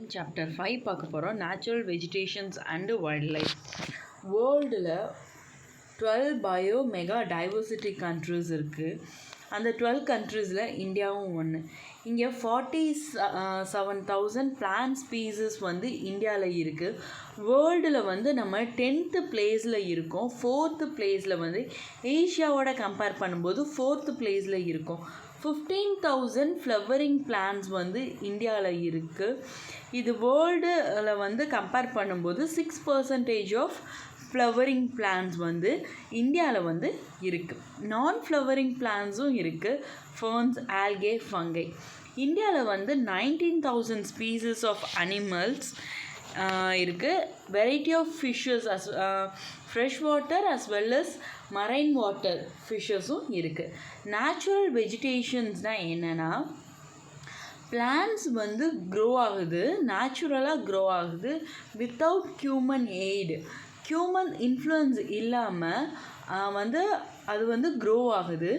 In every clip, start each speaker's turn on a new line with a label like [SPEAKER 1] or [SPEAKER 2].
[SPEAKER 1] Chapter 5 பார்க்க போகிறோம். Natural vegetations and wild life. வேர்ல்டில் 12 பயோ மெகா டைவர்சிட்டி கண்ட்ரிஸ் இருக்குது. அந்த 12 கண்ட்ரீஸில் இந்தியாவும் ஒன்று. இங்கே 47,000 பிளான்ட் ஸ்பீசஸ் இந்தியாவில் இருக்குது. வேர்ல்டில் நம்ம 10th பிளேஸில் இருக்கோம். 4th பிளேஸில் ஏஷியாவோட கம்பேர் பண்ணும்போது 4th பிளேஸில் இருக்கோம். 15,000 ஃப்ளவரிங் பிளான்ஸ் இந்தியாவில் இருக்குது. இது வேர்ல்டில் கம்பேர் பண்ணும்போது 6% ஆஃப் ஃப்ளவரிங் பிளான்ஸ் இந்தியாவில் இருக்குது. நான் ஃப்ளவரிங் பிளான்ஸும் இருக்குது. Ferns, algae, fungi. இந்தியாவில் 19,000 ஸ்பீசஸ் ஆஃப் அனிமல்ஸ் இருக்குது. Variety of fishes fresh water as well as marine water ஃபிஷ்ஷஸும் இருக்குது. நேச்சுரல் வெஜிடேஷன்ஸ்னால் என்னென்னா, பிளான்ஸ் க்ரோ ஆகுது, நேச்சுரலாக க்ரோ ஆகுது, without human aid. Human influence இல்லாமல் அது க்ரோ ஆகுது.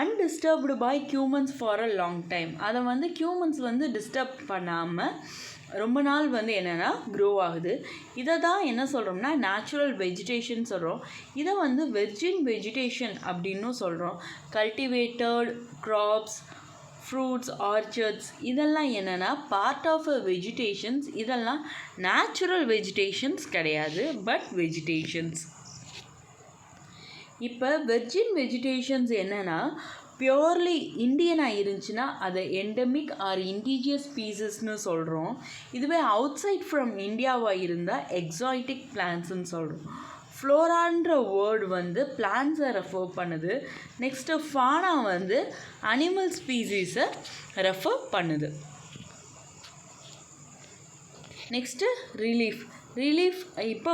[SPEAKER 1] Undisturbed by humans for a long time. அதை ஹியூமன்ஸ் டிஸ்டர்ப் பண்ணாமல் ரொம்ப நாள் என்னென்னா க்ரோ ஆகுது. இதை தான் என்ன சொல்கிறோம்னா நேச்சுரல் வெஜிடேஷன் சொல்கிறோம். இதை வெர்ஜின் வெஜிடேஷன் அப்படின்னும் சொல்கிறோம். கல்டிவேட்டட் க்ராப்ஸ், ஃப்ரூட்ஸ், ஆர்ச்சர்ட்ஸ் இதெல்லாம் என்னென்னா பார்ட் ஆஃப் அ வெஜிடேஷன்ஸ். இதெல்லாம் நேச்சுரல் வெஜிடேஷன்ஸ் கிடையாது, பட் வெஜிடேஷன்ஸ். இப்போ வெர்ஜின் வெஜிடேஷன்ஸ் என்னென்னா, பியோர்லி இண்டியனாக இருந்துச்சுன்னா அதை எண்டமிக் ஆர் இண்டிஜியஸ் ஸ்பீசஸ்னு சொல்கிறோம். இதுவே அவுட் சைட் ஃப்ரம் இந்தியாவாக இருந்தால் எக்ஸாட்டிக் பிளான்ட்ஸ்ன்னு சொல்கிறோம். ஃப்ளோரான்ற வேர்டு பிளான்ஸை ரெஃபர் பண்ணுது. நெக்ஸ்ட்டு ஃபானா அனிமல் ஸ்பீசிஸை ரெஃபர் பண்ணுது. நெக்ஸ்ட்டு ரிலீஃப் இப்போ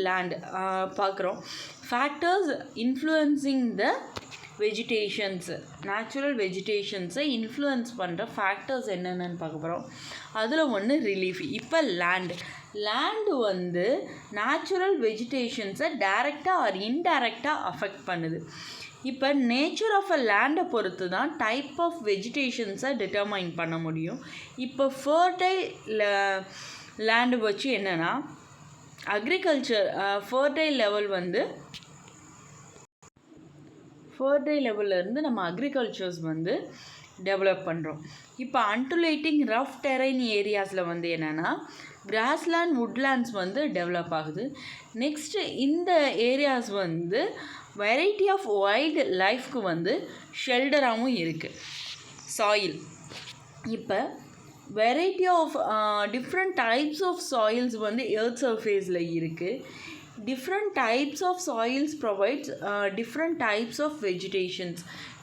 [SPEAKER 1] லேண்ட் பார்க்குறோம். Factors influencing the vegetations. Natural வெஜிடேஷன்ஸை இன்ஃப்ளூயன்ஸ் பண்ணுற ஃபேக்டர்ஸ் என்னென்னு பார்க்க போகிறோம். அதில் ஒன்று ரிலீஃப். இப்போ லேண்டு நேச்சுரல் வெஜிடேஷன்ஸை டைரெக்டாக ஆர் இன்டைரக்டாக அஃபெக்ட் பண்ணுது. இப்போ நேச்சர் ஆஃப் அ லேண்டை பொறுத்து தான் டைப் ஆஃப் வெஜிடேஷன்ஸை டிட்டர்மைன் பண்ண முடியும். இப்போ ஃபர்டைல் லேண்டு வச்சு என்னென்னா அக்ரிகல்ச்சர் ஃபர்டைல் லெவல்லேருந்து நம்ம அக்ரிகல்ச்சர்ஸ் டெவலப் பண்ணுறோம். இப்போ அன்டுலேட்டிங் ரஃப் டெரைன் ஏரியாஸில் என்னென்னா கிராஸ்லேண்ட், வுட்லேண்ட்ஸ் டெவலப் ஆகுது. நெக்ஸ்ட்டு இந்த ஏரியாஸ் வெரைட்டி ஆஃப் வைல்டு லைஃப்க்கு ஷெல்டராகவும் இருக்குது. சாயில். இப்போ variety of different types of soils earth சர்ஃபேஸில் இருக்குது. different types of soils provides different types of vegetations.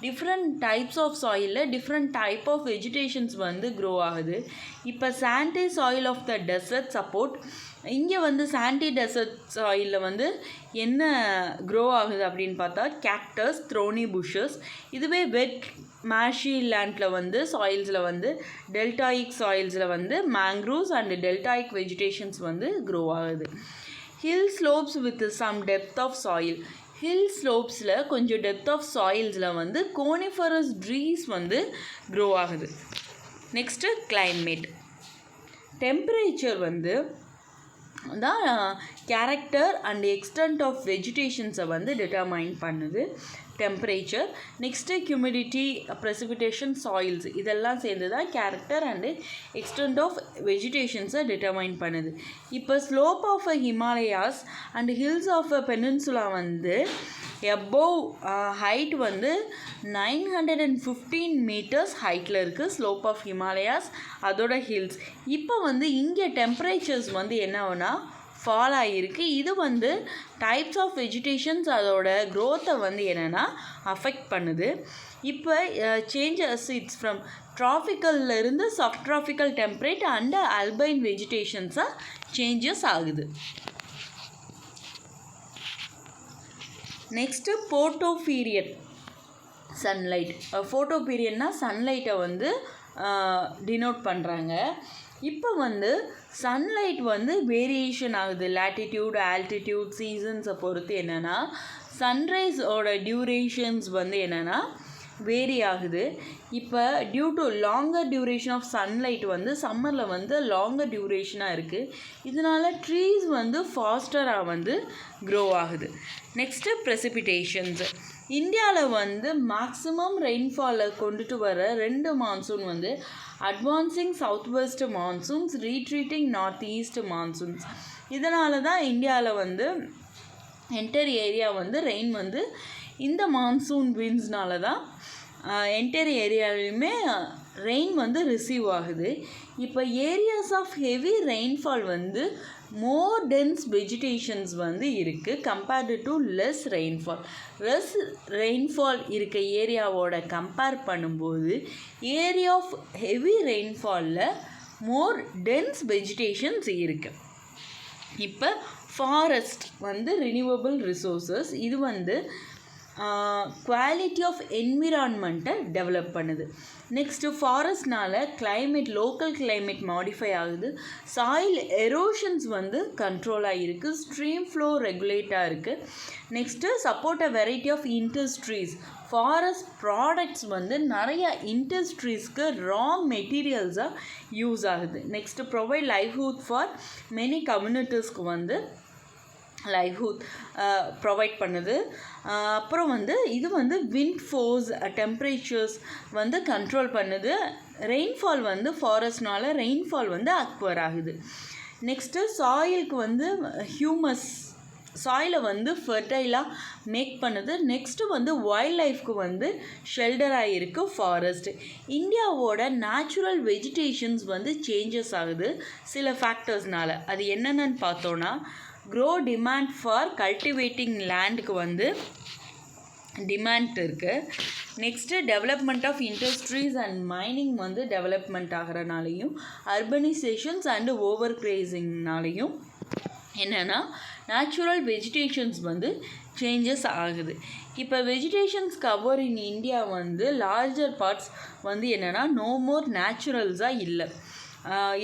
[SPEAKER 1] different types of soil different type of vegetations grow ஆகுது. இப்போ sandy soil of the desert support. இங்கே sandy desert soil என்ன grow ஆகுது அப்படின்னு பார்த்தா cactus, thorny bushes. இதுவே wet marshy landல சாயில்ஸில் deltaic சாயில்ஸில் mangroves and deltaic vegetations grow ஆகுது. hill slopes with some depth of soil. hill slopesல கொஞ்சம் depth of soilsல coniferous trees grow ஆகுது. Next climate. temperature தான் கேரக்டர் அண்ட் எக்ஸ்டென்ட் ஆஃப் வெஜிடேஷன்ஸை determine பண்ணுது. Temperature. Next humidity, precipitation, soils இதெல்லாம் சேர்ந்து தான் கேரக்டர் அண்டு எக்ஸ்டென்ட் ஆஃப் வெஜிடேஷன்ஸை டிட்டர்மைன் பண்ணுது. இப்போ slope of a Himalayas and hills of a peninsula above height 915 metres ஹைட்டில் இருக்குது. ஸ்லோப் ஆஃப் ஹிமாலயாஸ் அதோட ஹில்ஸ். இப்போ இங்கே டெம்பரேச்சர்ஸ் என்னன்னா ஃபால் ஆகிருக்கு. இது டைப்ஸ் ஆஃப் வெஜிடேஷன்ஸ் அதோட க்ரோத்தை என்னென்னா அஃபெக்ட் பண்ணுது. இப்போ சேஞ்சஸ் இட்ஸ் ஃப்ரம் ட்ராபிக்கல்லேருந்து subtropical temperate and alpine வெஜிடேஷன்ஸாக சேஞ்சஸ் ஆகுது. Next photoperiod sunlight. ஃபோட்டோபீரியட்னா சன்லைட்டை டினோட் பண்ணுறாங்க. இப்போ சன்லைட் வேரியேஷன் ஆகுது. லேட்டிடியூட், ஆல்டிடியூட், சீசன்ஸை பொறுத்து என்னென்னா சன்ரைஸோட டியூரேஷன்ஸ் என்னென்னா வேரி ஆகுது. இப்போ due to longer duration of sunlight வந்து சம்மரில் வந்து லாங்கர் டியூரேஷனாக இருக்குது. இதனால் ட்ரீஸ் வந்து ஃபாஸ்டராக வந்து க்ரோ ஆகுது. Next precipitations. இந்தியாவில் வந்து மேக்ஸிமம் ரெயின்ஃபாலை கொண்டுட்டு வர 2 மான்சூன் வந்து advancing south west monsoons, retreating north east monsoons. இதனால தான் இந்தியாவில் வந்து என்டையர் ஏரியா வந்து ரெயின் வந்து இந்த மான்சூன் விண்ட்ஸ்னால தான் என்டையர் ஏரியாவிலுமே ரெயின் வந்து ரிசீவ் ஆகுது. இப்போ ஏரியாஸ் ஆஃப் ஹெவி ரெயின்ஃபால் வந்து மோர் டென்ஸ் வெஜிடேஷன்ஸ் வந்து இருக்குது கம்பேர்டு டு லெஸ் ரெயின்ஃபால் இருக்க ஏரியாவோட கம்பேர் பண்ணும்போது ஏரியா ஆஃப் ஹெவி ரெயின்ஃபாலில் மோர் டென்ஸ் வெஜிடேஷன்ஸ் இருக்குது. இப்போ ஃபாரஸ்ட் வந்து ரினியூவபிள் ரிசோர்ஸஸ். இது வந்து குவாலிட்டி ஆஃப் என்விரான்மெண்ட்டை டெவலப் பண்ணுது. நெக்ஸ்ட்டு ஃபாரஸ்ட்னால் லோக்கல் கிளைமேட் மாடிஃபை ஆகுது. சாயில் எரோஷன்ஸ் வந்து கண்ட்ரோலாக இருக்குது. ஸ்ட்ரீம் ஃப்ளோ ரெகுலேட்டாக இருக்குது. Next support a variety of industries. Forest products வந்து நிறைய இண்டஸ்ட்ரீஸ்க்கு ரா மெட்டீரியல்ஸாக யூஸ் ஆகுது. Next provide livelihood for many கம்யூனிட்டிஸ்க்கு வந்து லைவ்ஹுட் ப்ரொவைட் பண்ணுது. அப்புறம் வந்து இது வந்து விண்ட் ஃபோர்ஸ், டெம்பரேச்சர்ஸ் வந்து கண்ட்ரோல் பண்ணுது. ரெயின்ஃபால் வந்து ஃபாரஸ்ட்னால ரெயின்ஃபால் வந்து அக்வயர் ஆகுது. நெக்ஸ்ட்டு சாயிலுக்கு வந்து சாயிலை வந்து ஃபெர்டைலாக மேக் பண்ணுது. நெக்ஸ்ட்டு வந்து வைல்ட் லைஃப்க்கு வந்து ஷெல்டராக இருக்குது ஃபாரஸ்ட். இந்தியாவோட நேச்சுரல் வெஜிடேஷன்ஸ் வந்து சேஞ்சஸ் ஆகுது சில ஃபேக்டர்ஸ்னால. அது என்னென்னு பார்த்தோன்னா டிமாண்ட் ஃபார் கல்டிவேட்டிங் லேண்டுக்கு வந்து டிமாண்ட் இருக்குது. Next development of industries and mining வந்து டெவலப்மெண்ட் ஆகிறனாலையும் அர்பனைசேஷன்ஸ் அண்டு ஓவர் கிரேசிங்னாலையும் என்னென்னா நேச்சுரல் வெஜிடேஷன்ஸ் வந்து சேஞ்சஸ் ஆகுது. இப்போ வெஜிடேஷன்ஸ் கவர் இன் இந்தியா வந்து லார்ஜர் பார்ட்ஸ் வந்து என்னென்னா நோ மோர் நேச்சுரல்ஸாக இல்லை.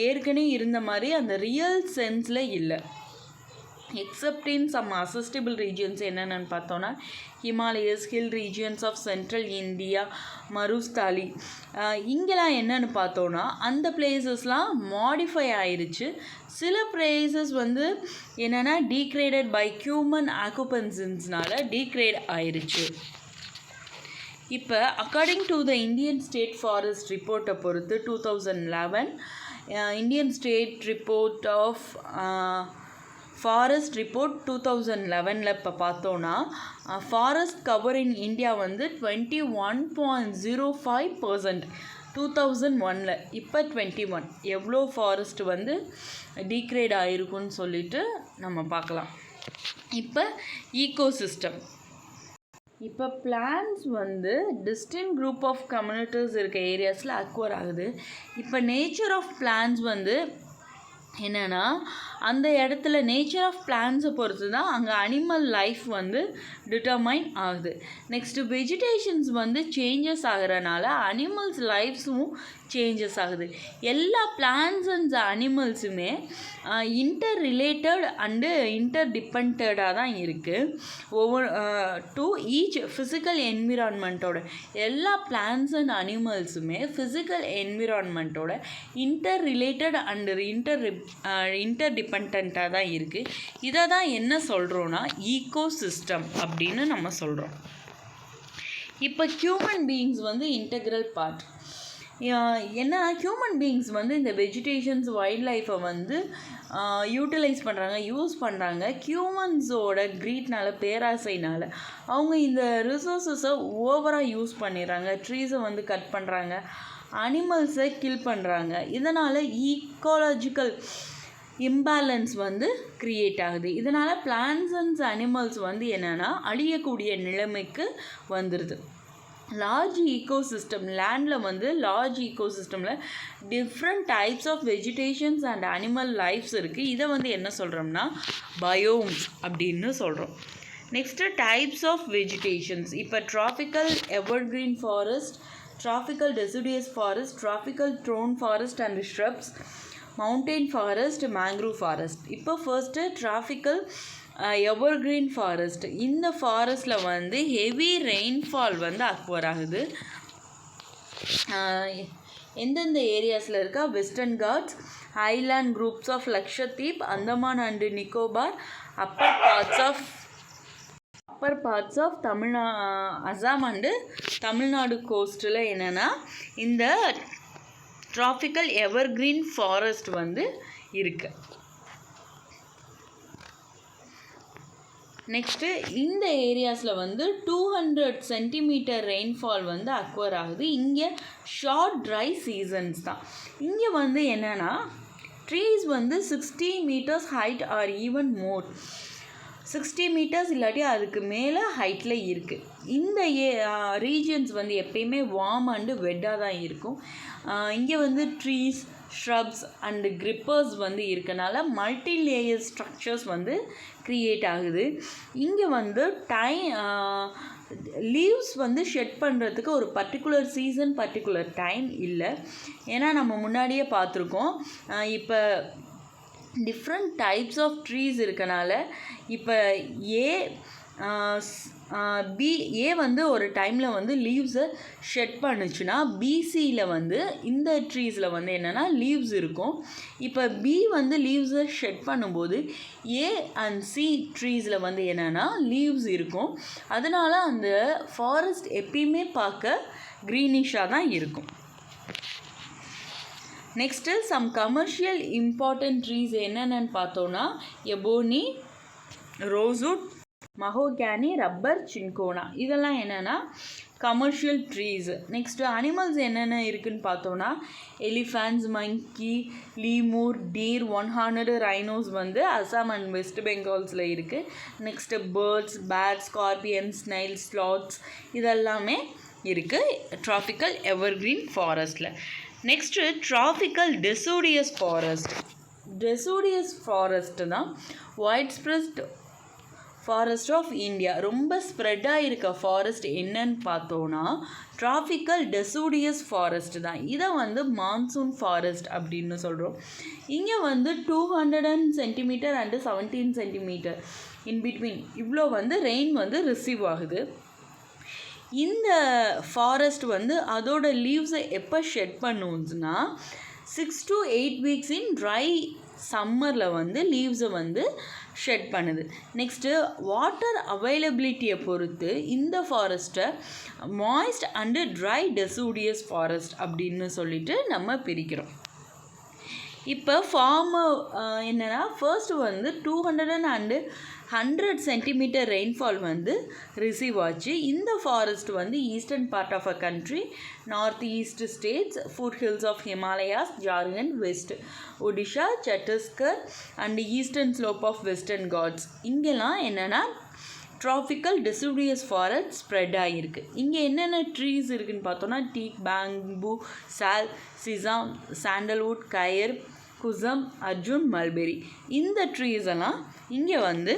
[SPEAKER 1] ஏற்கனவே இருந்த மாதிரி அந்த ரியல் சென்ஸில் இல்லை. Except in some accessible regions என்னென்னு பார்த்தோன்னா Himalayas, hill regions of central India, Marusthali, இங்கெல்லாம் என்னென்னு பார்த்தோன்னா அந்த பிளேசஸ்லாம் மாடிஃபை ஆயிடுச்சு. சில பிளேசஸ் வந்து என்னென்னா டீக்ரேடட் பை ஹியூமன் ஆக்குபென்சன்ஸ்னால டீக்ரேட் ஆயிடுச்சு. இப்போ according to the Indian state forest ரிப்போர்ட்டை பொறுத்து 2011 Indian state report of forest report 2011 இப்போ பார்த்தோன்னா ஃபாரஸ்ட் கவர் இன் இந்தியா வந்து 21.05% 2001. இப்போ 21 எவ்வளோ ஃபாரஸ்ட் வந்து டீக்ரேட் ஆகிருக்குன்னு சொல்லிட்டு நம்ம பார்க்கலாம். இப்போ ஈகோசிஸ்டம். இப்போ பிளான்ஸ் வந்து டிஸ்டிங்க்ட் குரூப் ஆஃப் கம்யூனிட்டிஸ் இருக்க ஏரியாஸில் அக்வயர் ஆகுது. இப்போ நேச்சர் ஆஃப் பிளான்ஸ் வந்து என்னென்னா அந்த இடத்துல நேச்சர் ஆஃப் பிளான்ஸை பொறுத்து தான் அங்கே அனிமல் லைஃப் வந்து டிட்டர்மைன் ஆகுது. நெக்ஸ்ட்டு வெஜிடேஷன்ஸ் வந்து சேஞ்சஸ் ஆகிறனால அனிமல்ஸ் லைஃப்ஸும் சேஞ்சஸ் ஆகுது. எல்லா பிளான்ஸ் அண்ட் அனிமல்ஸுமே இன்டர் ரிலேட்டட் அண்டு இன்டர் டிபெண்டடாக தான் இருக்குது. ஒவ்வொரு டு ஈச் ஃபிசிக்கல் என்விரான்மெண்ட்டோட எல்லா பிளான்ஸ் அண்ட் அனிமல்ஸுமே ஃபிசிக்கல் என்விரான்மெண்ட்டோட இன்டர் ரிலேட்டட் அண்டு இன்டர் டிபெண்ட்டாக தான் இருக்குது. இதை தான் என்ன சொல்கிறோன்னா ஈகோசிஸ்டம் அப்படின்னு நம்ம சொல்கிறோம். இப்போ ஹியூமன் பீயிங்ஸ் வந்து இன்டெக்ரல் பார்ட். ஏன்னா ஹியூமன் பீயிங்ஸ் வந்து இந்த வெஜிடேஷன்ஸ் வைல்ட் லைஃப்பை வந்து யூஸ் பண்ணுறாங்க. ஹியூமன்ஸோட க்ரீட்னால, பேராசைனால் அவங்க இந்த ரிசோர்ஸஸை ஓவராக யூஸ் பண்ணிடுறாங்க. ட்ரீஸை வந்து கட் பண்ணுறாங்க, அனிமல்ஸை கில் பண்ணுறாங்க. இதனால் ஈக்காலஜிக்கல் இம்பேலன்ஸ் வந்து க்ரியேட் ஆகுது. இதனால் பிளான்ஸ் அண்ட் அனிமல்ஸ் வந்து என்னென்னா அழியக்கூடிய நிலைமைக்கு வந்துடுது. லார்ஜ் ஈகோசிஸ்டம் லேண்டில் வந்து லார்ஜ் ஈகோசிஸ்டமில் different types of vegetations and animal lifes இருக்குது. இதை வந்து என்ன சொல்கிறோம்னா பயோம்ஸ் அப்படின்னு சொல்கிறோம். Next types of vegetations. இப்போ tropical evergreen forest, tropical deciduous forest, tropical thorn forest and shrubs, mountain forest, mangrove forest. இப்போ ஃபர்ஸ்ட்டு ட்ராபிக்கல் எவர்கிரீன் ஃபாரஸ்ட். இந்த ஃபாரஸ்ட்டில் வந்து ஹெவி ரெயின்ஃபால் வந்து அக்வர் ஆகுது. எந்தெந்த ஏரியாஸில் இருக்கா? Western ghats, island groups of Lakshadweep, Andaman and Nicobar, upper parts of Assam and Tamil Nadu கோஸ்ட்டில் என்னென்னா இந்த ட்ராபிக்கல் எவர்கிரீன் ஃபாரஸ்ட் வந்து இருக்குது. நெக்ஸ்ட்டு இந்த ஏரியாஸில் வந்து 200 சென்டிமீட்டர் ரெயின்ஃபால் வந்து அக்வர் ஆகுது. இங்கே ஷார்ட் ட்ரை சீசன்ஸ் தான். இங்கே வந்து என்னென்னா ட்ரீஸ் வந்து 60 metres height or even more, 60 metres இல்லாட்டி அதுக்கு மேலே ஹைட்டில் இருக்குது. இந்த ரீஜன்ஸ் வந்து எப்பயுமே வார்ம் அண்டு வெட்டாக தான் இருக்கும். இங்கே வந்து ட்ரீஸ், ஷ்ரப்ஸ் அண்டு கிரிப்பர்ஸ் வந்து இருக்கனால மல்டி லேயர் ஸ்ட்ரக்சர்ஸ் வந்து க்ரியேட் ஆகுது. இங்கே வந்து லீவ்ஸ் வந்து ஷெட் பண்ணுறதுக்கு ஒரு பர்டிகுலர் சீசன், பர்டிகுலர் டைம் இல்லை. ஏன்னா நம்ம முன்னாடியே பார்த்துருக்கோம், இப்போ டிஃப்ரெண்ட் டைப்ஸ் ஆஃப் ட்ரீஸ் இருக்கனால இப்போ ஏ வந்து ஒரு டைமில் வந்து லீவ்ஸை ஷெட் பண்ணுச்சுன்னா பிசியில் வந்து இந்த ட்ரீஸில் வந்து என்னென்னா லீவ்ஸ் இருக்கும். இப்போ பி வந்து லீவ்ஸை ஷெட் பண்ணும்போது ஏ அண்ட் சி ட்ரீஸில் வந்து என்னென்னா லீவ்ஸ் இருக்கும். அதனால் அந்த ஃபாரஸ்ட் எப்பயுமே பார்க்க க்ரீனிஷாக தான் இருக்கும். Next some commercial important trees என்னென்னு பார்த்தோன்னா ebony, rosewood, mahogany, rubber, cinchona, இதெல்லாம் என்னென்னா கமர்ஷியல் ட்ரீஸ். நெக்ஸ்ட்டு அனிமல்ஸ் என்னென்ன இருக்குதுன்னு பார்த்தோன்னா elephants, monkey, lemur, deer, one horned rhinos வந்து அசாம் அண்ட் வெஸ்ட் பெங்கால்ஸில் இருக்குது. Next birds, bat, scorpion, snail, sloths இதெல்லாமே இருக்குது ட்ராபிக்கல் எவர்கிரீன் ஃபாரஸ்ட்டில். Next tropical deciduous forest. Deciduous forest தான் widespread forest of India. ரொம்ப ஸ்ப்ரெட்டாக இருக்க ஃபாரஸ்ட் என்னன்னு பார்த்தோன்னா ட்ராபிக்கல் டெசோடியஸ் ஃபாரஸ்ட் தான். இதை வந்து மான்சூன் ஃபாரஸ்ட் அப்படின்னு சொல்கிறோம். இங்கே வந்து 200 centimetre and 17 centimetre in between இவ்வளோ வந்து ரெயின் வந்து ரிசீவ் ஆகுது. இந்த ஃபாரஸ்ட் வந்து அதோட லீவ்ஸை எப்போ ஷெட் பண்ணுச்சுன்னா 6 to 8 வீக்ஸ் இன் ட்ரை சம்மரில் வந்து லீவ்ஸை வந்து ஷெட் பண்ணுது. நெக்ஸ்ட்டு வாட்டர் அவைலபிலிட்டியை பொறுத்து இந்த ஃபாரஸ்ட்டை moist and try deciduous forest அப்படின்னு சொல்லிட்டு நம்ம பிரிக்கிறோம். இப்போ என்னென்னா ஃபர்ஸ்ட்டு வந்து 200 and 100 சென்டிமீட்டர் ரெயின்ஃபால் வந்து ரிசீவ் ஆச்சு. இந்த ஃபாரஸ்ட் வந்து eastern part of a country, north east states, foot hills of Himalayas, Jharkhand, west Odisha, Chhattisgarh and eastern slope of Western Ghats இங்கெல்லாம் என்னென்னா ட்ராபிக்கல் டெசிடியஸ் ஃபாரஸ்ட் ஸ்ப்ரெட் ஆகிருக்கு. இங்கே என்னென்ன ட்ரீஸ் இருக்குதுன்னு பார்த்தோன்னா teak, bamboo, sal, shisham, sandalwood, khair, kusum, arjun, mulberry இந்த ட்ரீஸ் எல்லாம் இங்கே வந்து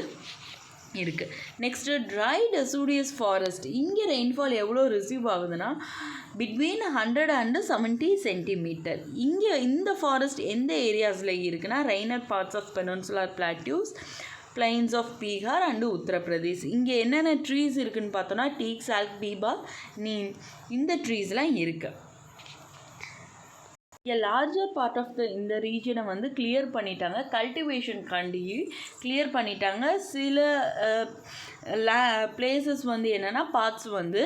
[SPEAKER 1] இருக்குது. Next dry deciduous forest. இங்கே ரெயின்ஃபால் எவ்வளோ ரிசீவ் ஆகுதுன்னா பிட்வீன் 100 and 70 சென்டிமீட்டர். இங்கே இந்த ஃபாரஸ்ட் எந்த ஏரியாஸில் இருக்குன்னா rainier parts of peninsular plateaus, plains of Bihar and Uttar Pradesh. இங்கே என்னென்ன ட்ரீஸ் இருக்குதுன்னு பார்த்தோன்னா டீக், சால்க், பீபா, நீம் இந்த ட்ரீஸ்லாம் இருக்குது. இங்கே லார்ஜர் பார்ட் ஆஃப் இந்த ரீஜனை வந்து கிளியர் பண்ணிட்டாங்க, கல்டிவேஷன் காண்டி கிளியர் பண்ணிட்டாங்க. சில பிளேசஸ் வந்து என்னென்னா பார்ட்ஸ் வந்து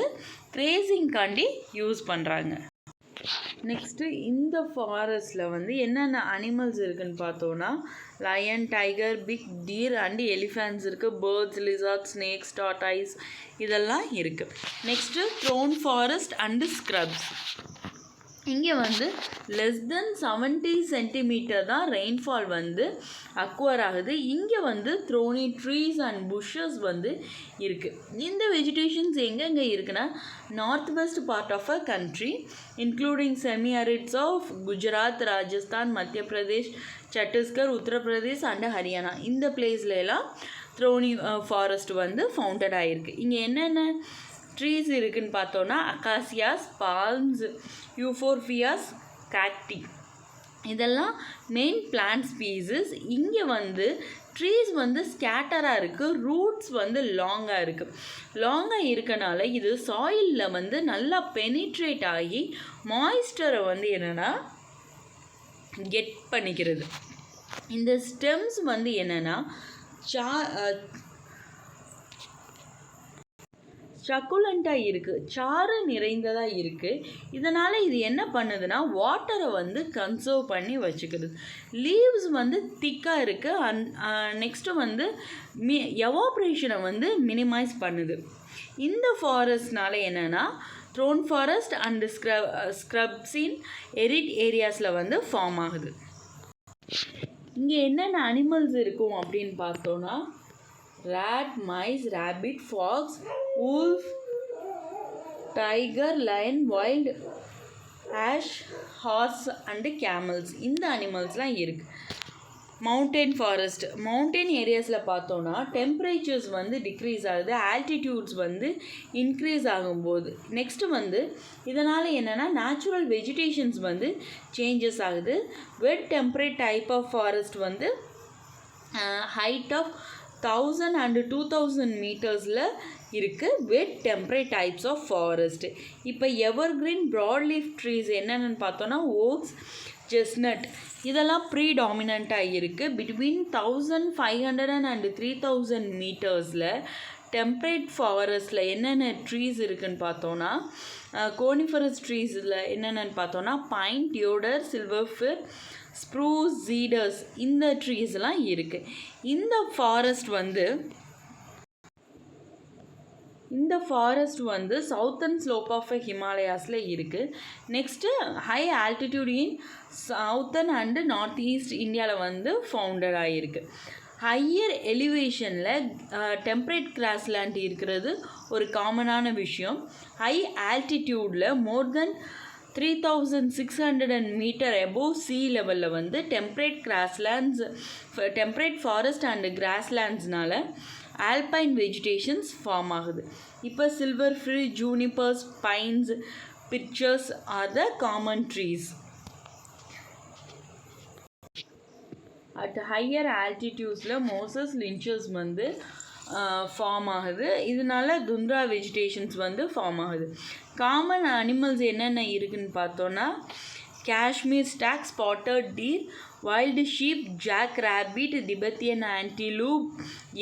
[SPEAKER 1] கிரேசிங் காண்டி யூஸ் பண்ணுறாங்க. நெக்ஸ்ட்டு இந்த ஃபாரஸ்ட்டில் வந்து என்னென்ன அனிமல்ஸ் இருக்குதுன்னு பார்த்தோன்னா lion, tiger, big deer and elephants இருக்குது. பேர்ட்ஸ், லிசார்ட், ஸ்னேக்ஸ், டார்டாய்ஸ் இதெல்லாம் இருக்குது. Next thorn forest and scrubs. இங்கே வந்து லெஸ் தென் 70 சென்டிமீட்டர் தான் ரெயின்ஃபால் வந்து அக்வர் ஆகுது. இங்கே வந்து த்ரோனி ட்ரீஸ் அண்ட் புஷ்ஷஸ் வந்து இருக்குது. இந்த வெஜிடேஷன்ஸ் எங்கெங்கே இருக்குன்னா north west part of a country including semi arids of Gujarat, Rajasthan, Madhya Pradesh, Chhattisgarh, Uttar Pradesh and Haryana இந்த பிளேஸ்லாம் த்ரோனி ஃபாரஸ்ட் வந்து ஃபவுண்டட் ஆகிருக்கு. இங்கே என்னென்ன ட்ரீஸ் இருக்குதுன்னு பார்த்தோன்னா அகாசியாஸ், பால்ம்ஸ், யூஃபோர்பியாஸ், காக்டி இதெல்லாம் மெயின் பிளான்ட் ஸ்பீசிஸ். இங்கே வந்து ட்ரீஸ் வந்து ஸ்கேட்டராக இருக்குது, ரூட்ஸ் வந்து லாங்காக இருக்குது. லாங்காக இருக்கனால இது சாயிலில் வந்து நல்லா பெனிட்ரேட் ஆகி மாய்ஸ்டரை வந்து என்னென்னா கெட் பண்ணிக்கிறது. இந்த ஸ்டெம்ஸ் வந்து என்னென்னா சக்குலண்ட்டாக இருக்குது, சாறு நிறைந்ததாக இருக்குது. இதனால் இது என்ன பண்ணுதுன்னா வாட்டரை வந்து கன்சர்வ் பண்ணி வச்சுக்கிறது. லீவ்ஸ் வந்து திக்காக இருக்குது. நெக்ஸ்ட்டு வந்து எவாப்ரேஷனை வந்து மினிமைஸ் பண்ணுது. இந்த ஃபாரஸ்ட்னால என்னென்னா த்ரோன் ஃபாரஸ்ட் அண்டு ஸ்க்ரப்ஸின் எரிட் ஏரியாஸில் வந்து ஃபார்ம் ஆகுது. இங்கே என்னென்ன அனிமல்ஸ் இருக்கும் அப்படின்னு பார்த்தோன்னா rat, mice, rabbit, fox, wolf, tiger, lion, wild ash, horse and camels. இந்த அனிமல்ஸ்லாம் இருக்குது. மவுண்டன் ஃபாரஸ்ட், மவுண்டன் ஏரியாஸில் பார்த்தோன்னா டெம்பரேச்சர்ஸ் வந்து டிக்ரீஸ் ஆகுது, ஆல்டிடியூட்ஸ் வந்து இன்க்ரீஸ் ஆகும்போது. நெக்ஸ்ட்டு வந்து இதனால் என்னென்னா நேச்சுரல் வெஜிடேஷன்ஸ் வந்து சேஞ்சஸ் ஆகுது. வெட் டெம்பரேட் டைப் ஆஃப் ஃபாரஸ்ட் வந்து ஹைட் ஆஃப் 1000 and 2000 மீட்டர்ஸில் இருக்குது. வெட் டெம்பரேட் டைப்ஸ் ஆஃப் ஃபாரஸ்ட். இப்போ எவர்கிரீன் ப்ராட்லீஃப் ட்ரீஸ் என்னென்னு பார்த்தோன்னா ஓக்ஸ், செஸ்னட் இதெல்லாம் ப்ரீடாமினண்ட்டாக இருக்குது. பிட்வீன் 1500 and 3000 மீட்டர்ஸில் டெம்பரேட் ஃபாரஸ்ட்டில் என்னென்ன ட்ரீஸ் இருக்குதுன்னு பார்த்தோன்னா கோனிஃபரஸ் ட்ரீஸில் என்னென்னு பார்த்தோன்னா பைன், டியோடர், சில்வர் ஃபிர், ஸ்ப்ரூஸ், சீடர்ஸ் இந்த ட்ரீஸ்லாம் இருக்குது. இந்த ஃபாரஸ்ட் வந்து சவுத்தர்ன் ஸ்லோப் ஆஃப் ஹிமாலயாஸில் இருக்குது. Next high altitude in southern and north east இந்தியாவில் வந்து ஃபவுண்டட் ஆகிருக்கு. ஹையர் எலிவேஷனில் டெம்பரேட் கிராஸ்லேண்ட் இருக்கிறது ஒரு காமனான விஷயம். ஹை ஆல்டிடியூடில் more than 3600 metre above sea லெவலில் வந்து டெம்பரேட் ஃபாரஸ்ட் அண்டு கிராஸ்லேண்ட்ஸ்னால ஆல்பைன் வெஜிடேஷன்ஸ் ஃபார்ம் ஆகுது. இப்போ silver fir, junipers, pines, birches are the common trees. At higher ஆல்டிடியூட்ஸில் மோசஸ், லின்ச்சஸ் வந்து ஃபார்ம் ஆகுது. இதனால துந்த்ரா வெஜிடேஷன்ஸ் வந்து ஃபார்ம் ஆகுது. காமன் அனிமல்ஸ் என்னென்ன இருக்குதுன்னு பார்த்தோன்னா Kashmir stag, spotted deer, wild sheep, jack rabbit, Tibetan antelope,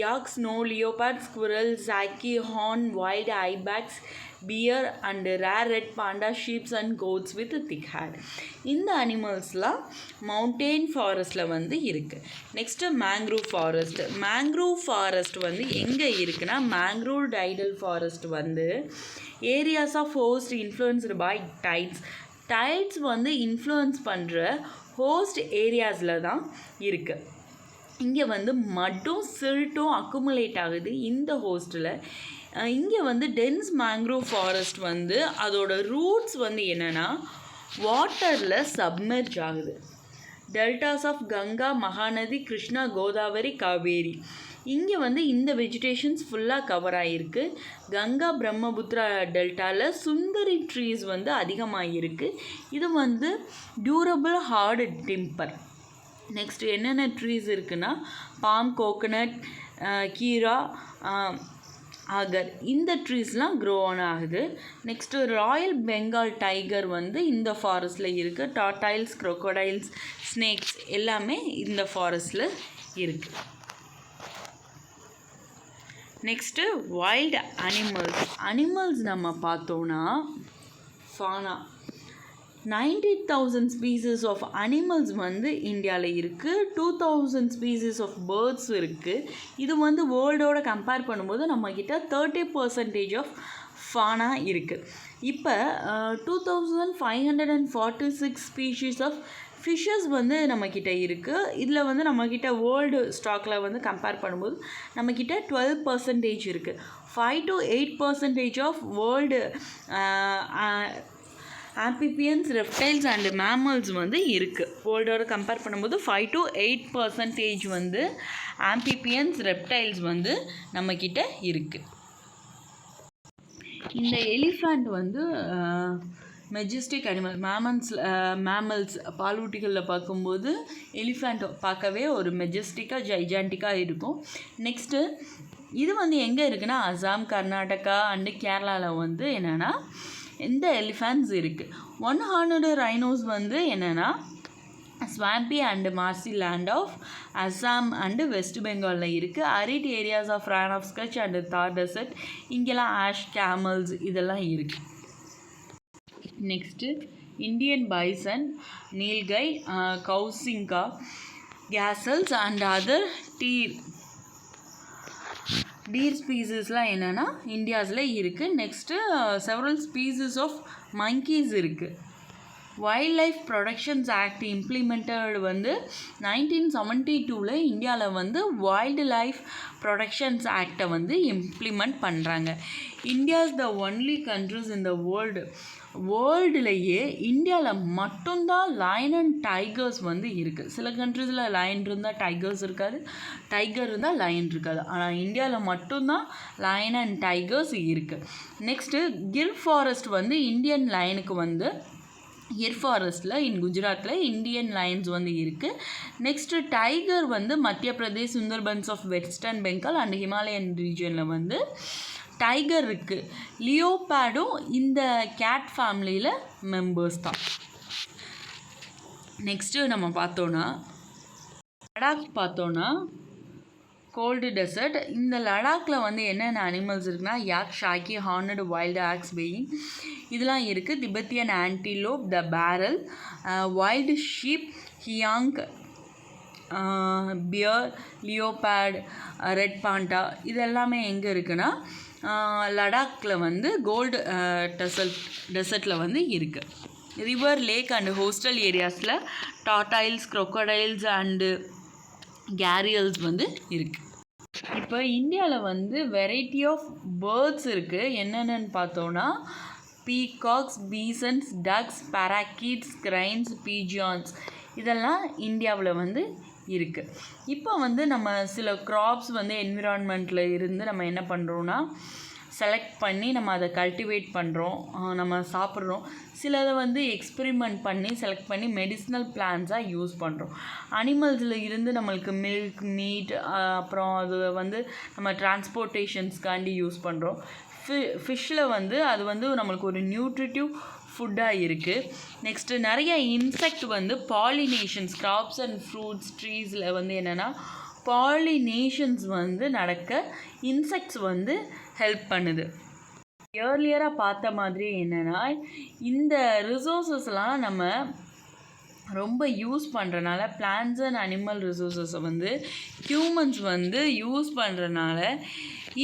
[SPEAKER 1] yak, snow leopard, squirrel, shaggy, horn, wild ibex, pier and rare red panda, sheeps and goats with thick hair. இந்த அனிமல்ஸ்லாம் mountain ஃபாரஸ்ட்டில் வந்து இருக்குது. Next mangrove forest வந்து எங்கே இருக்குன்னா mangrove tidal forest வந்து areas of coast influenced by tides வந்து influence பண்ணுற ஹோஸ்ட் ஏரியாஸில் தான் இருக்குது. இங்கே வந்து மட்டும் சில்ட்டும் அக்குமுலேட் ஆகுது இந்த ஹோஸ்ட்டில். இங்கே வந்து டென்ஸ் மேங்க்ரூவ் ஃபாரஸ்ட் வந்து அதோட ரூட்ஸ் வந்து என்னென்னா வாட்டரில் சப்மெர்ஜ் ஆகுது. டெல்டாஸ் ஆஃப் கங்கா, மகாநதி, கிருஷ்ணா, கோதாவரி, காவேரி இங்கே வந்து இந்த வெஜிடேஷன்ஸ் ஃபுல்லாக கவர் ஆகிருக்கு. கங்கா பிரம்மபுத்திரா டெல்டாவில் சுந்தரி ட்ரீஸ் வந்து அதிகமாக இருக்குது. இது வந்து டியூரபிள் ஹார்டு டிம்பர். நெக்ஸ்ட் என்னென்ன ட்ரீஸ் இருக்குன்னா பாம், கோகனட், கீரா, ஆகர் இந்த ட்ரீஸ்லாம் க்ரோ ஆன் ஆகுது. நெக்ஸ்ட்டு ராயல் பெங்கால் டைகர் வந்து இந்த ஃபாரஸ்ட்டில் இருக்குது. டார்டைல்ஸ், க்ரொக்கோடைல்ஸ், ஸ்னேக்ஸ் எல்லாமே இந்த ஃபாரஸ்ட்டில் இருக்குது. நெக்ஸ்ட்டு வைல்டு அனிமல்ஸ் நம்ம பார்த்தோன்னா ஃபானா 90,000 ஸ்பீசிஸ் ஆஃப் அனிமல்ஸ் வந்து இந்தியாவில் இருக்குது. 2000 ஸ்பீசிஸ் ஆஃப் பேர்ட்ஸ் இருக்குது. இது வந்து வேர்ல்டோட கம்பேர் பண்ணும்போது நம்மக்கிட்ட 30% ஆஃப் ஃபானா இருக்குது. இப்போ 2546 ஸ்பீஷீஸ் ஆஃப் ஃபிஷ்ஷஸ் வந்து நம்மக்கிட்ட இருக்குது. இதில் வந்து நம்மக்கிட்ட வேர்ல்டு ஸ்டாக்கில் வந்து கம்பேர் பண்ணும்போது நம்மக்கிட்ட 12% இருக்குது. 5 to 8% of world amphibians, reptiles and mammals வந்து இருக்குது. வேர்ல்டோட கம்பேர் பண்ணும்போது 5 to 8% வந்து ஆம்பிபியன்ஸ், ரெப்டைல்ஸ் வந்து நம்மக்கிட்ட இருக்குது. இந்த எலிஃபண்ட் வந்து மெஜஸ்டிக் அனிமல் மேமல்ஸ் பாலூட்டிகளில் பார்க்கும்போது எலிஃபண்ட் பார்க்கவே ஒரு மெஜஸ்டிக்காக ஜைஜாண்டிக்காக இருக்கும். நெக்ஸ்ட்டு இது வந்து எங்கே இருக்குன்னா அசாம், கர்நாடகா அண்டு கேரளாவில் வந்து என்னென்னா இந்த எலிஃபண்ட்ஸ் இருக்குது. ஒன் ஹார்னடு ரைனோஸ் வந்து என்னென்னா swampy and marshy land of Assam and West பெங்காலில் இருக்குது. Arid areas of Rann of Kutch and Thar desert இங்கெல்லாம் ஆஷ் கேமல்ஸ் இதெல்லாம் இருக்குது. நெக்ஸ்ட்டு Indian bison, nilgai, chousingha, gazelles and other deer ஸ்பீசிஸ்லாம் என்னென்னா இந்தியாஸில் இருக்குது. நெக்ஸ்ட்டு செவரல் ஸ்பீசிஸ் ஆஃப் மங்கீஸ் இருக்குது. Wildlife protections act implemented வந்து 1972 இந்தியாவில் வந்து வைல்டு லைஃப் ப்ரொடெக்ஷன்ஸ் ஆக்டை வந்து இம்ப்ளிமெண்ட் பண்ணுறாங்க. India is the only countries in the வேர்ல்டுலேயே இந்தியாவில் மட்டும்தான் லயன் அண்ட் டைகர்ஸ் வந்து இருக்குது. சில கண்ட்ரிஸில் லயன் இருந்தால் டைகர்ஸ் இருக்காது, டைகர் இருந்தால் லயன் இருக்காது. ஆனால் இந்தியாவில் மட்டும்தான் லயன் அண்ட் டைகர்ஸ் இருக்குது. நெக்ஸ்ட்டு கிர் ஃபாரஸ்ட் வந்து இந்தியன் லயனுக்கு வந்து கிர் ஃபாரஸ்ட்டில் குஜராத்தில் இந்தியன் லயன்ஸ் வந்து இருக்குது. நெக்ஸ்ட்டு டைகர் வந்து Madhya Pradesh, Sundarbans of western Bengal and Himalayan ரீஜனில் வந்து டைகர் இருக்குது. லியோபேடும் இந்த கேட் ஃபேமிலியில் மெம்பர்ஸ் தான். நெக்ஸ்ட்டு நம்ம பார்த்தோன்னா லடாக் பார்த்தோன்னா கோல்டு டெசர்ட். இந்த லடாக்கில் வந்து என்னென்ன அனிமல்ஸ் இருக்குன்னா yak, shaggy, horned wild ox பெயிங் இதெல்லாம் இருக்குது. Tibetan antelope, the bharal, wild sheep, ஹியாங், பியர், லியோபேட், ரெட் பாண்டா இதெல்லாமே எங்கே இருக்குன்னா லடாக்கில் வந்து கோல்டு டெசர்ட்டில் வந்து இருக்குது. ரிவர், லேக் அண்டு ஹோஸ்டல் ஏரியாஸில் டார்டைல்ஸ், crocodiles அண்டு கேரியல்ஸ் வந்து இருக்குது. இப்போ இந்தியாவில் வந்து வெரைட்டி ஆஃப் பேர்ட்ஸ் இருக்குது. என்னென்னு பார்த்தோன்னா பீகாக்ஸ், பீசன்ஸ், டக்ஸ், பேராக்கீட்ஸ், கிரைன்ஸ், பீஜியான்ஸ் இதெல்லாம் இந்தியாவில் வந்து இருக்குது. இப்போ வந்து நம்ம சில க்ராப்ஸ் வந்து என்விரான்மெண்ட்டில் இருந்து நம்ம என்ன பண்ணுறோன்னா செலக்ட் பண்ணி நம்ம அதை கல்டிவேட் பண்ணுறோம், நம்ம சாப்பிட்றோம். சிலதை வந்து எக்ஸ்பெரிமெண்ட் பண்ணி செலக்ட் பண்ணி மெடிசினல் பிளான்ஸாக யூஸ் பண்ணுறோம். அனிமல்ஸில் இருந்து நம்மளுக்கு மில்க், மீட், அப்புறம் அது வந்து நம்ம டிரான்ஸ்போர்ட்டேஷன்ஸ்க்காண்டி யூஸ் பண்ணுறோம். ஃபிஷ்ஷில் வந்து அது வந்து நம்மளுக்கு ஒரு நியூட்ரிட்டிவ் ஃபுட்டாக இருக்குது. நெக்ஸ்ட்டு நிறைய இன்செக்ட் வந்து பாலினேஷன்ஸ், கிராப்ஸ் அண்ட் ஃப்ரூட்ஸ், ட்ரீஸில் வந்து என்னென்னா பாலினேஷன்ஸ் வந்து நடக்க இன்செக்ட்ஸ் வந்து ஹெல்ப் பண்ணுது. ஏர்லியராக பார்த்த மாதிரி என்னென்னா இந்த ரிசோர்ஸஸ்லாம் நம்ம ரொம்ப யூஸ் பண்ணுறனால பிளான்ட்ஸ் அண்ட் அனிமல் ரிசோர்ஸஸை வந்து ஹியூமன்ஸ் வந்து யூஸ் பண்ணுறனால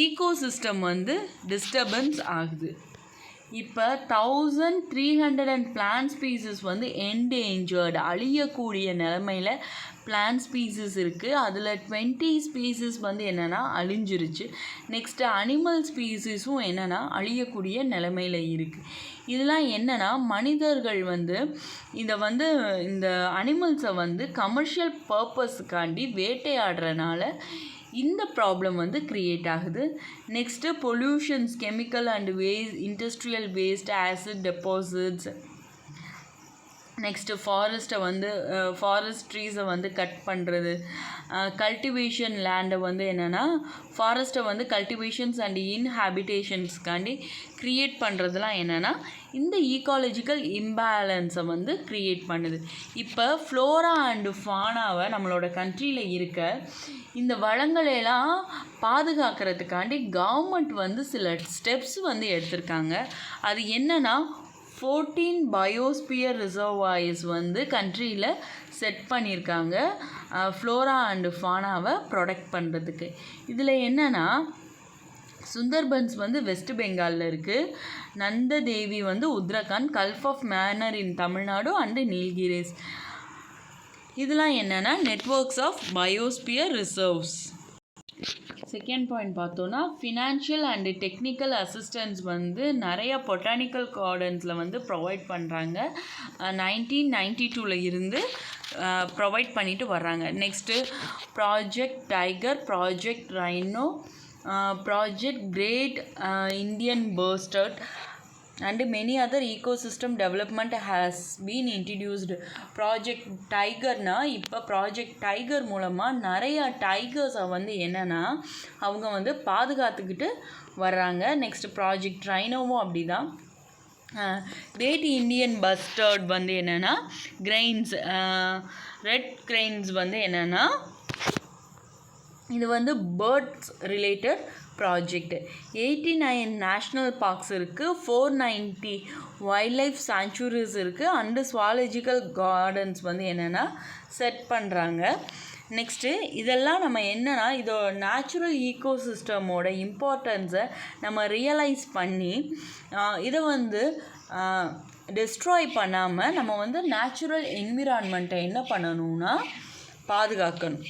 [SPEAKER 1] ஈகோசிஸ்டம் வந்து டிஸ்டர்பன்ஸ் ஆகுது. இப்போ 1300 பிளான்ட் ஸ்பீசிஸ் வந்து என்டேஞ்சர்டு அழியக்கூடிய நிலமையில் பிளான்ட் ஸ்பீசிஸ் இருக்குது. அதில் 20 ஸ்பீசிஸ் வந்து என்னென்னா அழிஞ்சிருச்சு. நெக்ஸ்ட்டு அனிமல் ஸ்பீசிஸும் என்னென்னா அழியக்கூடிய நிலமையில் இருக்குது. இதெல்லாம் என்னென்னா மனிதர்கள் வந்து இந்த அனிமல்ஸை வந்து கமர்ஷியல் பர்பஸுக்காண்டி வேட்டையாடுறனால இந்த ப்ராப்ளம் வந்து க்ரியேட் ஆகுது. Next pollutions, chemical and waste, industrial waste, acid deposits. Next forest ட்ரீஸை வந்து கட் பண்ணுறது, கல்டிவேஷன் லேண்டை வந்து என்னென்னா ஃபாரஸ்ட்டை வந்து கல்டிவேஷன்ஸ் அண்ட் இன்ஹாபிடேஷன்ஸ்க்காண்டி க்ரியேட் பண்ணுறதுலாம் என்னென்னா இந்த ஈக்காலஜிக்கல் இம்பேலன்ஸை வந்து க்ரியேட் பண்ணுது. இப்போ ஃப்ளோரா அண்டு ஃபானாவை நம்மளோட கண்ட்ரியில் இருக்க இந்த வளங்களையெல்லாம் பாதுகாக்கிறதுக்காண்டி கவர்மெண்ட் வந்து சில ஸ்டெப்ஸ் வந்து எடுத்திருக்காங்க. அது என்னென்னா 14 பயோஸ்பியர் ரிசர்வாயர்ஸ் வந்து கண்ட்ரியில் செட் பண்ணியிருக்காங்க ஃப்ளோரா அண்டு ஃபானாவை ப்ரொடெக்ட் பண்ணுறதுக்கு. இதில் என்னென்னா சுந்தர்பன்ஸ் வந்து வெஸ்ட் பெங்காலில் இருக்குது, நந்ததேவி வந்து Uttarakhand, gulf of Mannar in Tamil Nadu and Nilgiris. இதெல்லாம் என்னென்னா networks of biosphere reserves. Second point பார்த்தோன்னா ஃபினான்ஷியல் அண்டு டெக்னிக்கல் அசிஸ்டன்ஸ் வந்து நிறைய பொட்டானிக்கல் கார்டன்ஸில் வந்து ப்ரொவைட் பண்ணுறாங்க. 1992 இருந்து ப்ரொவைட் பண்ணிட்டு வர்றாங்க. Next project tiger, project rhino, project great Indian bustard, and many other ecosystem development has been introduced. Project டைகர்னா இப்போ ப்ராஜெக்ட் டைகர் மூலமாக நிறையா டைகர்ஸை வந்து என்னென்னா அவங்க வந்து பாதுகாத்துக்கிட்டு வர்றாங்க. நெக்ஸ்ட் ப்ராஜெக்ட் ரைனோவும் அப்படி தான். கிரேட் இண்டியன் பஸ்டர்ட் வந்து என்னென்னா கிரெயின்ஸ், ரெட் கிரெயின்ஸ் வந்து என்னென்னா இது வந்து birds related project. 89 national parks இருக்குது, 490 வைல்ட் லைஃப் சாங்சுரிஸ் இருக்குது, அண்டு சுவாலஜிக்கல் கார்டன்ஸ் வந்து என்னென்னா செட் பண்ணுறாங்க. நெக்ஸ்ட்டு இதெல்லாம் நம்ம என்னென்னா இதோட நேச்சுரல் ஈகோசிஸ்டமோட இம்பார்ட்டன்ஸை நம்ம ரியலைஸ் பண்ணி இதை வந்து டிஸ்ட்ராய் பண்ணாமல் நம்ம வந்து நேச்சுரல் என்விரான்மெண்ட்டை என்ன பண்ணணும்னா பாதுகாக்கணும்.